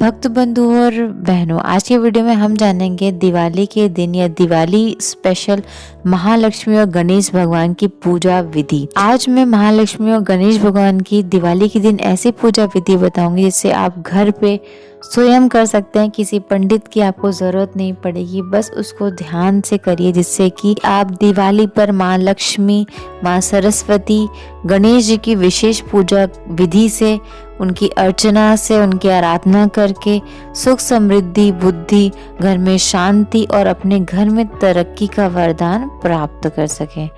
भक्त बंधु और बहनों, आज की वीडियो में हम जानेंगे दिवाली के दिन या दिवाली स्पेशल महालक्ष्मी और गणेश भगवान की पूजा विधि। आज मैं महालक्ष्मी और गणेश भगवान की दिवाली के दिन ऐसी पूजा विधि बताऊंगी जिससे आप घर पे स्वयं कर सकते हैं। किसी पंडित की आपको जरूरत नहीं पड़ेगी, बस उसको ध्यान से करिए जिससे कि आप दिवाली पर माँ लक्ष्मी, माँ सरस्वती, गणेश जी की विशेष पूजा विधि से, उनकी अर्चना से, उनकी आराधना करके सुख समृद्धि, बुद्धि, घर में शांति और अपने घर में तरक्की का वरदान प्राप्त कर सकें।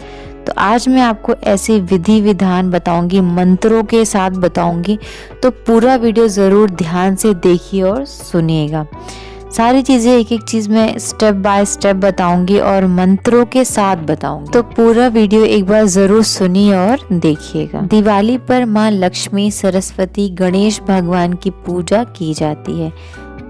तो आज मैं आपको ऐसी विधि विधान बताऊंगी, मंत्रों के साथ बताऊंगी, तो पूरा वीडियो ज़रूर ध्यान से देखिए और सुनिएगा। सारी चीज़ें एक एक चीज़ मैं स्टेप बाय स्टेप बताऊंगी और मंत्रों के साथ बताऊंगी, तो पूरा वीडियो एक बार ज़रूर सुनिए और देखिएगा। दिवाली पर माँ लक्ष्मी, सरस्वती, गणेश भगवान की पूजा की जाती है।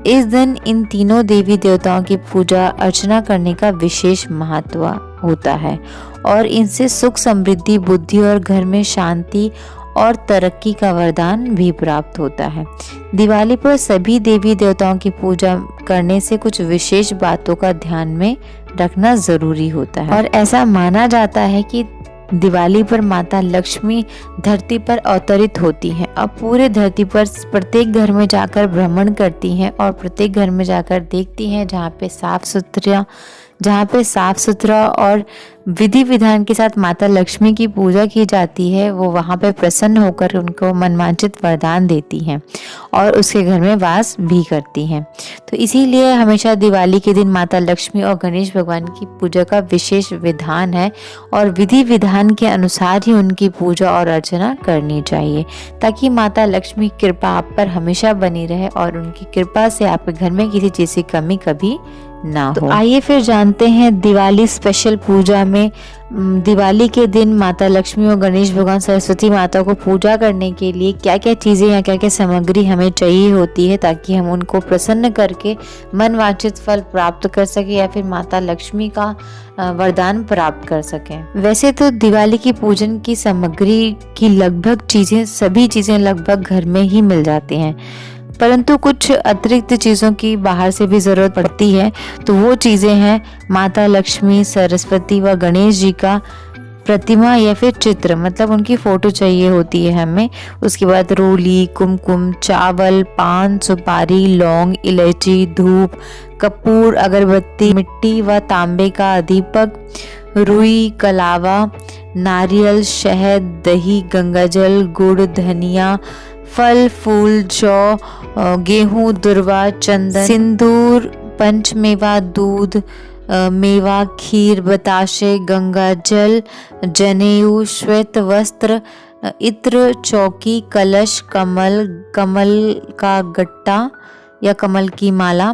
इस दिन इन तीनों देवी देवताओं की पूजा अर्चना करने का विशेष महत्व होता है और इनसे सुख समृद्धि, बुद्धि और घर में शांति और तरक्की का वरदान भी प्राप्त होता है। दिवाली पर सभी देवी देवताओं की पूजा करने से कुछ विशेष बातों का ध्यान में रखना जरूरी होता है और ऐसा माना जाता है कि दिवाली पर माता लक्ष्मी धरती पर अवतरित होती हैं और पूरे धरती पर प्रत्येक घर में जाकर भ्रमण करती हैं और प्रत्येक घर में जाकर देखती हैं जहाँ पे साफ सुथरा और विधि विधान के साथ माता लक्ष्मी की पूजा की जाती है। वो वहाँ पे प्रसन्न होकर उनको मनवांछित वरदान देती हैं और उसके घर में वास भी करती हैं। तो इसीलिए हमेशा दिवाली के दिन माता लक्ष्मी और गणेश भगवान की पूजा का विशेष विधान है और विधि विधान के अनुसार ही उनकी पूजा और अर्चना करनी चाहिए ताकि माता लक्ष्मी की कृपा आप पर हमेशा बनी रहे और उनकी कृपा से आपके घर में किसी चीज़ की कमी कभी ना हो। तो आइए फिर जानते हैं दिवाली स्पेशल पूजा में दिवाली के दिन माता लक्ष्मी और गणेश भगवान, सरस्वती माता को पूजा करने के लिए क्या क्या चीज़ें या क्या क्या सामग्री हमें चाहिए होती है ताकि हम उनको प्रसन्न करके मनवांछित फल प्राप्त कर सके या फिर माता लक्ष्मी का वरदान प्राप्त कर सकें। वैसे तो दिवाली की पूजन की सामग्री की सभी चीज़ें लगभग घर में ही मिल जाती हैं, परंतु कुछ अतिरिक्त चीज़ों की बाहर से भी ज़रूरत पड़ती है। तो वो चीज़ें हैं माता लक्ष्मी, सरस्वती व गणेश जी का प्रतिमा या फिर चित्र, मतलब उनकी फ़ोटो चाहिए होती है हमें। उसके बाद रोली, कुमकुम, चावल, पान, सुपारी, लौंग, इलायची, धूप, कपूर, अगरबत्ती, मिट्टी व तांबे का दीपक, रुई, कलावा, नारियल, शहद, दही, गंगाजल, गुड़, धनिया, फल फूल, जौ, गेहूं, दुर्वा, चंदन, सिंदूर, पंचमेवा, दूध, मेवा, खीर, बताशे, गंगा जल, जनेऊ, श्वेत वस्त्र, इत्र, चौकी, कलश, कमल का गट्टा या कमल की माला,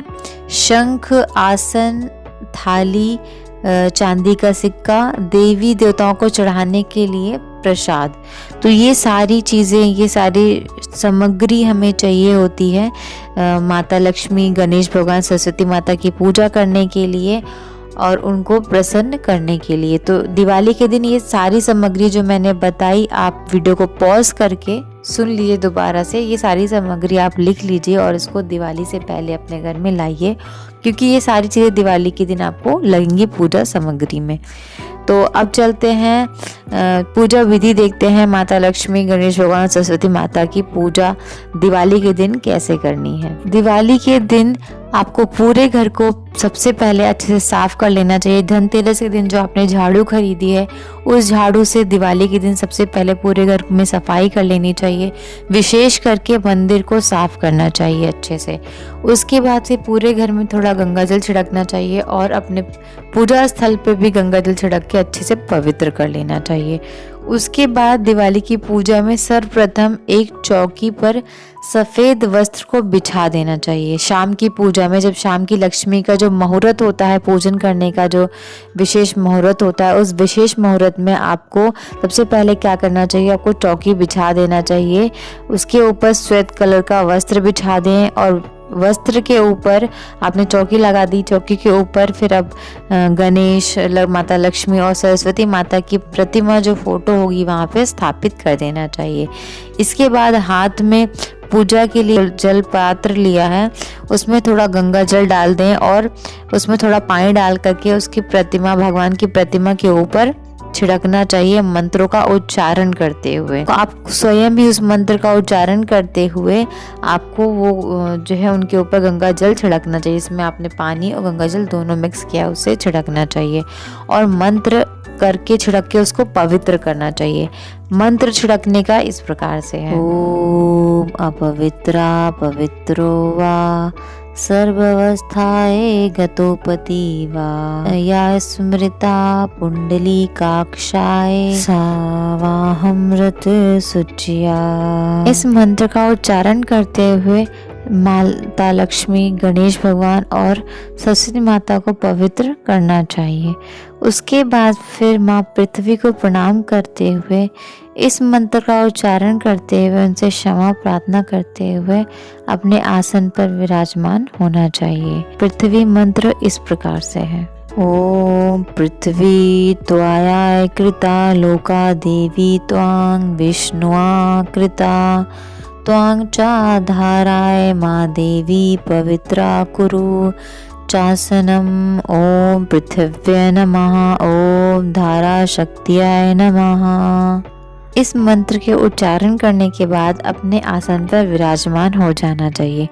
शंख, आसन, थाली, चांदी का सिक्का, देवी देवताओं को चढ़ाने के लिए प्रसाद। तो ये सारी चीज़ें, ये सारी सामग्री हमें चाहिए होती है माता लक्ष्मी, गणेश भगवान, सरस्वती माता की पूजा करने के लिए और उनको प्रसन्न करने के लिए। तो दिवाली के दिन ये सारी सामग्री जो मैंने बताई, आप वीडियो को पॉज करके सुन लीजिए दोबारा से। ये सारी सामग्री आप लिख लीजिए और इसको दिवाली से पहले अपने घर में लाइए, क्योंकि ये सारी चीज़ें दिवाली के दिन आपको लगेंगी पूजा सामग्री में। तो अब चलते हैं पूजा विधि देखते हैं। माता लक्ष्मी, गणेश भगवान, सरस्वती माता की पूजा दिवाली के दिन कैसे करनी है। दिवाली के दिन आपको पूरे घर को सबसे पहले अच्छे से साफ कर लेना चाहिए। धनतेरस के दिन जो आपने झाड़ू खरीदी है, उस झाड़ू से दिवाली के दिन सबसे पहले पूरे घर में सफाई कर लेनी चाहिए। विशेष करके मंदिर को साफ करना चाहिए अच्छे से। उसके बाद से पूरे घर में थोड़ा गंगाजल छिड़कना चाहिए और अपने पूजा स्थल पे भी गंगाजल छिड़क के अच्छे से पवित्र कर लेना चाहिए। उसके बाद दिवाली की पूजा में सर्वप्रथम एक चौकी पर सफ़ेद वस्त्र को बिछा देना चाहिए। शाम की पूजा में, जब शाम की लक्ष्मी का जो मुहूर्त होता है, पूजन करने का जो विशेष मुहूर्त होता है, उस विशेष मुहूर्त में आपको सबसे पहले क्या करना चाहिए, आपको चौकी बिछा देना चाहिए। उसके ऊपर श्वेत कलर का वस्त्र बिछा दें और वस्त्र के ऊपर आपने चौकी लगा दी। चौकी के ऊपर फिर अब गणेश, माता लक्ष्मी और सरस्वती माता की प्रतिमा जो फोटो होगी वहाँ पे स्थापित कर देना चाहिए। इसके बाद हाथ में पूजा के लिए जल पात्र लिया है उसमें थोड़ा गंगा जल डाल दें और उसमें थोड़ा पानी डाल करके उसकी प्रतिमा, भगवान की प्रतिमा के ऊपर छिड़कना चाहिए मंत्रों का उच्चारण करते हुए। तो आप स्वयं भी उस मंत्र का उच्चारण करते हुए आपको वो जो है उनके ऊपर गंगा जल छिड़कना चाहिए। इसमें आपने पानी और गंगा जल दोनों मिक्स किया, उसे छिड़कना चाहिए और मंत्र करके छिड़क के उसको पवित्र करना चाहिए। मंत्र छिड़कने का इस प्रकार से है, ओम अपवित्रा पवित्रो वा सर्वावस्थाए गतोपति वा या स्मृता पुंडलीकाक्षाय सा वाहमृत सुचिया। इस मंत्र का उच्चारण करते हुए माता लक्ष्मी, गणेश भगवान और सरस्वती माता को पवित्र करना चाहिए। उसके बाद फिर माँ पृथ्वी को प्रणाम करते हुए इस मंत्र का उच्चारण करते हुए उनसे क्षमा प्रार्थना करते हुए अपने आसन पर विराजमान होना चाहिए। पृथ्वी मंत्र इस प्रकार से है, ओम पृथ्वी त्वया कृता लोका देवी त्वां विष्णुआ कृता त्वां चा धाराय मा देवी पवित्रा कुरु चासनम। ओम पृथिव्यै नमः, ओम धारा शक्त्याय नमः। इस मंत्र के उच्चारण करने के बाद अपने आसन पर विराजमान हो जाना चाहिए।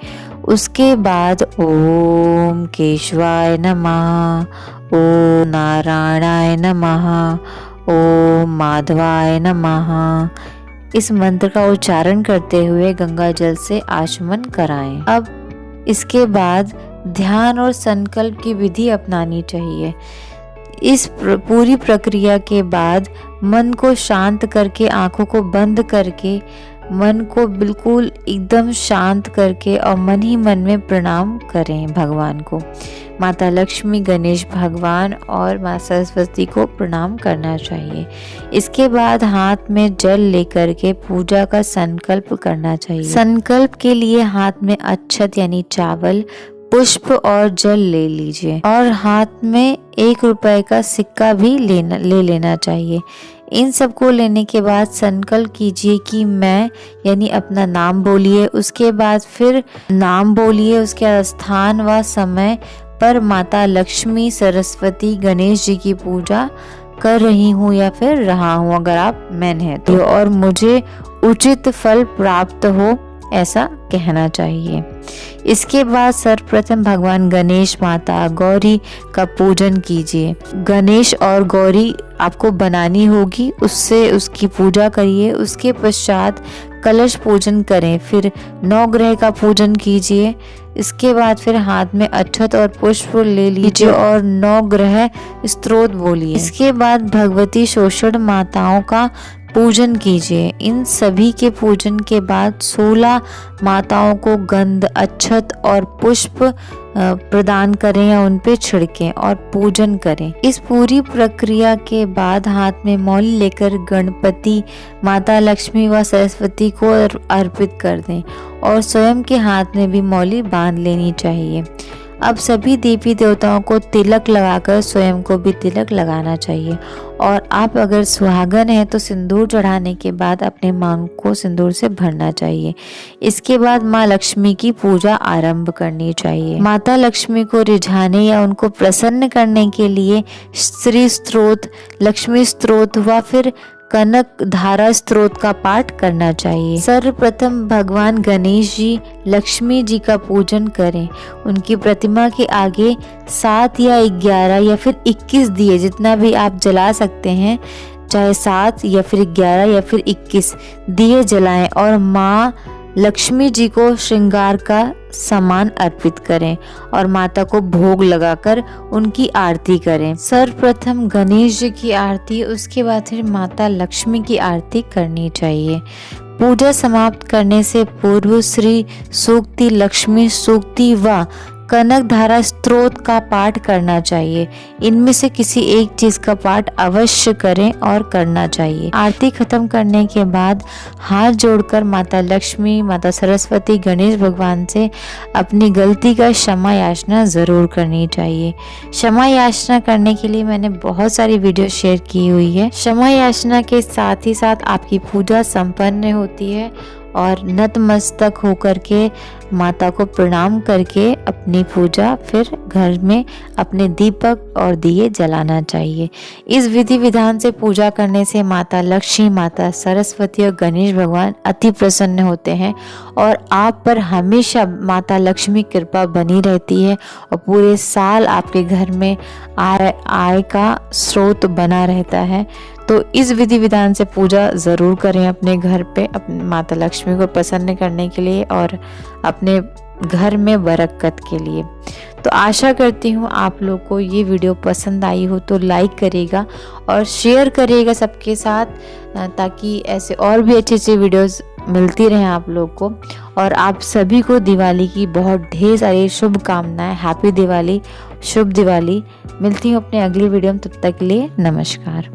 उसके बाद ओम केशवाय नमः, ओम नारायणाय नमः, ओम माधवाय नमः इस मंत्र का उच्चारण करते हुए गंगा जल से आचमन कराएं। अब इसके बाद ध्यान और संकल्प की विधि अपनानी चाहिए। इस पूरी प्रक्रिया के बाद मन को शांत करके, आंखों को बंद करके, मन को बिल्कुल एकदम शांत करके और मन ही मन में प्रणाम करें भगवान को। माता लक्ष्मी, गणेश भगवान और माँ सरस्वती को प्रणाम करना चाहिए। इसके बाद हाथ में जल लेकर के पूजा का संकल्प करना चाहिए। संकल्प के लिए हाथ में अक्षत यानी चावल, पुष्प और जल ले लीजिए और हाथ में 1 रुपए का सिक्का भी ले लेना चाहिए। इन सबको लेने के बाद संकल्प कीजिए कि मैं, यानी अपना नाम बोलिए। उसके बाद फिर नाम बोलिए, उसके स्थान व समय पर माता लक्ष्मी, सरस्वती, गणेश जी की पूजा कर रही हूँ या फिर रहा हूँ अगर आप मैन है तो, और मुझे उचित फल प्राप्त हो ऐसा कहना चाहिए। इसके बाद सर्वप्रथम भगवान गणेश, माता गौरी का पूजन कीजिए। गणेश और गौरी आपको बनानी होगी, उससे उसकी पूजा करिए। उसके पश्चात कलश पूजन करें, फिर नवग्रह का पूजन कीजिए। इसके बाद फिर हाथ में अक्षत और पुष्प ले लीजिए और नवग्रह स्तोत्र बोलिए। इसके बाद भगवती शोषण माताओं का पूजन कीजिए। इन सभी के पूजन के बाद 16 माताओं को गंध, अक्षत और पुष्प प्रदान करें या उन पे छिड़कें और पूजन करें। इस पूरी प्रक्रिया के बाद हाथ में मौली लेकर गणपति, माता लक्ष्मी व सरस्वती को अर्पित कर दें और स्वयं के हाथ में भी मौली बांध लेनी चाहिए। अब सभी देवी देवताओं को तिलक लगाकर स्वयं को भी तिलक लगाना चाहिए और आप अगर सुहागन हैं तो सिंदूर चढ़ाने के बाद अपने मांग को सिंदूर से भरना चाहिए। इसके बाद माँ लक्ष्मी की पूजा आरंभ करनी चाहिए। माता लक्ष्मी को रिझाने या उनको प्रसन्न करने के लिए श्री स्तोत्र, लक्ष्मी स्तोत्र व फिर कनक धारा स्तोत्र का पाठ करना चाहिए। सर्वप्रथम भगवान गणेश जी, लक्ष्मी जी का पूजन करें। उनकी प्रतिमा के आगे 7 या 11 या फिर 21 दिए, जितना भी आप जला सकते हैं, चाहे 7 या फिर 11 या फिर 21 दिए जलाएं और माँ लक्ष्मी जी को श्रृंगार का सामान अर्पित करें और माता को भोग लगाकर उनकी आरती करें। सर्वप्रथम गणेश जी की आरती, उसके बाद फिर माता लक्ष्मी की आरती करनी चाहिए। पूजा समाप्त करने से पूर्व श्री सूक्ति, लक्ष्मी सूक्ति व कनक धारा स्तोत्र का पाठ करना चाहिए। इनमें से किसी एक चीज का पाठ अवश्य करें और करना चाहिए। आरती खत्म करने के बाद हाथ जोड़कर माता लक्ष्मी, माता सरस्वती, गणेश भगवान से अपनी गलती का क्षमा याचना जरूर करनी चाहिए। क्षमा याचना करने के लिए मैंने बहुत सारी वीडियो शेयर की हुई है। क्षमा याचना के साथ ही साथ आपकी पूजा संपन्न होती है और नतमस्तक होकर के माता को प्रणाम करके अपनी पूजा फिर घर में अपने दीपक और दिए जलाना चाहिए। इस विधि विधान से पूजा करने से माता लक्ष्मी, माता सरस्वती और गणेश भगवान अति प्रसन्न होते हैं और आप पर हमेशा माता लक्ष्मी कृपा बनी रहती है और पूरे साल आपके घर में आय का स्रोत बना रहता है। तो इस विधि विधान से पूजा ज़रूर करें अपने घर पे, अपने माता लक्ष्मी को प्रसन्न करने के लिए और अपने घर में बरकत के लिए। तो आशा करती हूँ आप लोग को ये वीडियो पसंद आई हो तो लाइक करिएगा और शेयर करिएगा सबके साथ, ताकि ऐसे और भी अच्छी अच्छी वीडियोस मिलती रहें आप लोग को। और आप सभी को दिवाली की बहुत ढेर सारी शुभकामनाएं। हैप्पी दिवाली, शुभ दिवाली। मिलती हूँ अपने अगली वीडियो में, तब तक के लिए नमस्कार।